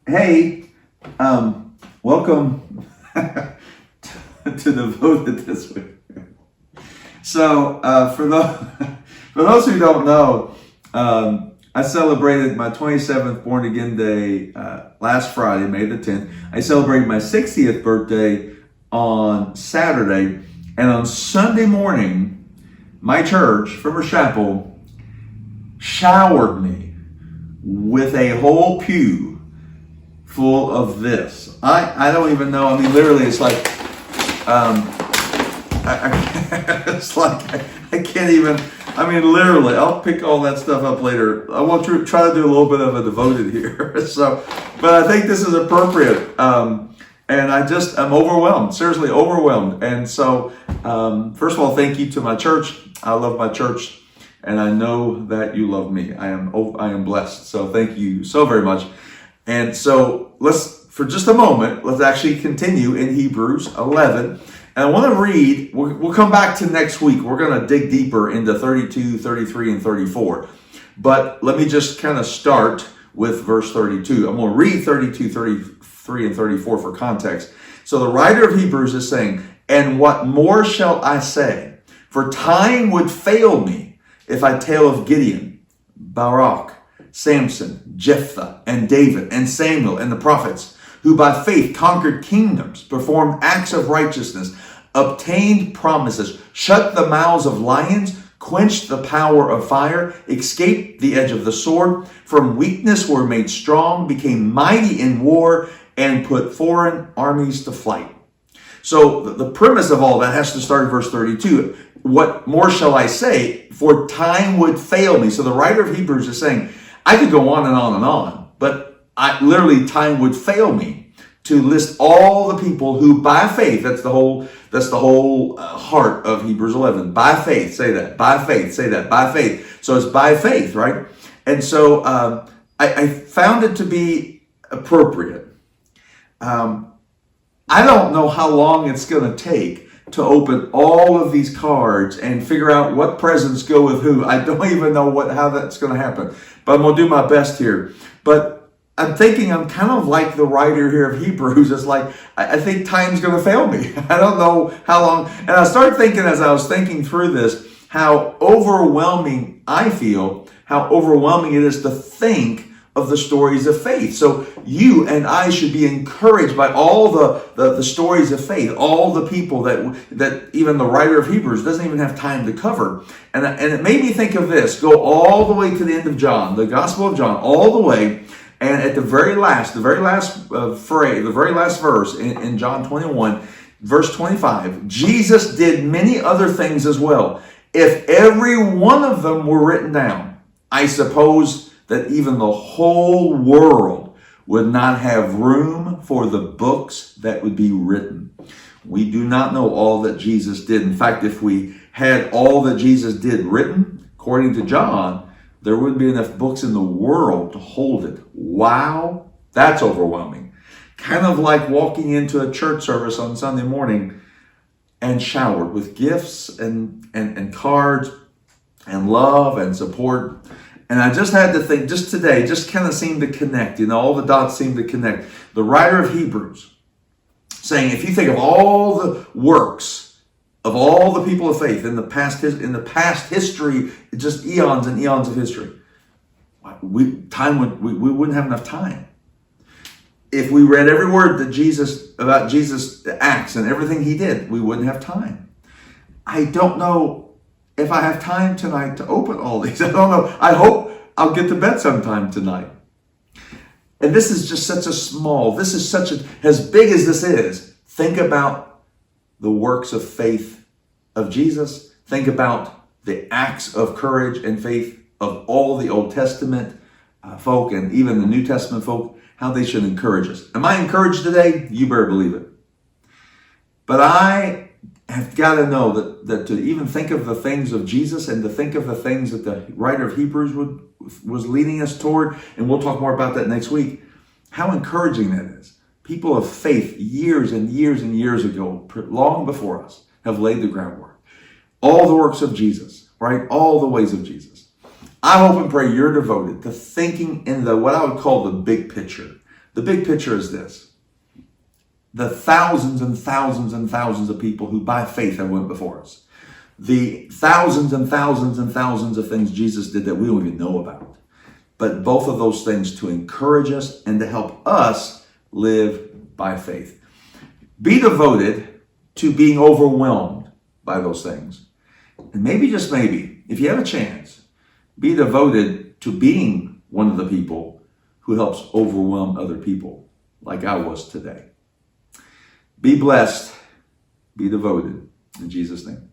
Hey, welcome to Devoted this week. So, for those who don't know, I celebrated my 27th Born Again Day last Friday, May the 10th. I celebrated my 60th birthday on Saturday, and on Sunday morning, my church, Frimer Chapel, showered me with a whole pew full of this. I don't even know. I mean, literally, it's like, it's like I can't even. I mean, literally, I'll pick all that stuff up later. I want to try to do a little bit of a devoted here. So, but I think this is appropriate. And I'm overwhelmed, seriously overwhelmed. And so, first of all, thank you to my church. I love my church, and I know that you love me. I am blessed. So thank you so very much. And so for just a moment, let's actually continue in Hebrews 11. And I want to read, we'll come back to next week. We're going to dig deeper into 32, 33, and 34. But let me just kind of start with verse 32. I'm going to read 32, 33, and 34 for context. So the writer of Hebrews is saying, "And what more shall I say? For time would fail me if I tell of Gideon, Barak, Samson, Jephthah, and David, and Samuel, and the prophets, who by faith conquered kingdoms, performed acts of righteousness, obtained promises, shut the mouths of lions, quenched the power of fire, escaped the edge of the sword, from weakness were made strong, became mighty in war, and put foreign armies to flight." So the premise of all that has to start in verse 32. What more shall I say? For time would fail me. So the writer of Hebrews is saying, I could go on and on and on, but literally time would fail me to list all the people who by faith, that's the whole heart of Hebrews 11. By faith, say that. By faith, say that. By faith. So it's by faith, right? And so I found it to be appropriate. I don't know how long it's going to take to open all of these cards and figure out what presents go with who. I don't even know how that's going to happen, but I'm going to do my best here. But I'm thinking I'm kind of like the writer here of Hebrews. It's like, I think time's going to fail me. I don't know how long. And I started thinking as I was thinking through this, how overwhelming I feel, how overwhelming it is to think of the stories of faith. So you and I should be encouraged by all the stories of faith, all the people that even the writer of Hebrews doesn't even have time to cover. And it made me think of this. Go all the way to the end of John, the Gospel of John, all the way. And at the very last phrase, the very last verse in John 21, verse 25, Jesus did many other things as well. If every one of them were written down, I suppose that even the whole world would not have room for the books that would be written. We do not know all that Jesus did. In fact, if we had all that Jesus did written, according to John, there wouldn't be enough books in the world to hold it. Wow, that's overwhelming. Kind of like walking into a church service on Sunday morning and showered with gifts and cards and love and support. And I just had to think, just today, just kind of seemed to connect. All the dots seemed to connect. The writer of Hebrews saying, if you think of all the works of all the people of faith in the past history, just eons and eons of history, we wouldn't have enough time. If we read every word about Jesus' acts and everything he did, we wouldn't have time. I don't know if I have time tonight to open all these. I don't know. I hope I'll get to bed sometime tonight. And this is just as big as this is, think about the works of faith of Jesus. Think about the acts of courage and faith of all the Old Testament folk and even the New Testament folk, how they should encourage us. Am I encouraged today? You better believe it. But I have got to know that to even think of the things of Jesus and to think of the things that the writer of Hebrews was leading us toward, and we'll talk more about that next week, how encouraging that is. People of faith years and years and years ago, long before us, have laid the groundwork. All the works of Jesus, right? All the ways of Jesus. I hope and pray you're devoted to thinking in what I would call the big picture, The big picture is this. The thousands and thousands and thousands of people who by faith have went before us. The thousands and thousands and thousands of things Jesus did that we don't even know about. But both of those things to encourage us and to help us live by faith. Be devoted to being overwhelmed by those things. And maybe, just maybe, if you have a chance, be devoted to being one of the people who helps overwhelm other people, like I was today. Be blessed. Be devoted. In Jesus' name.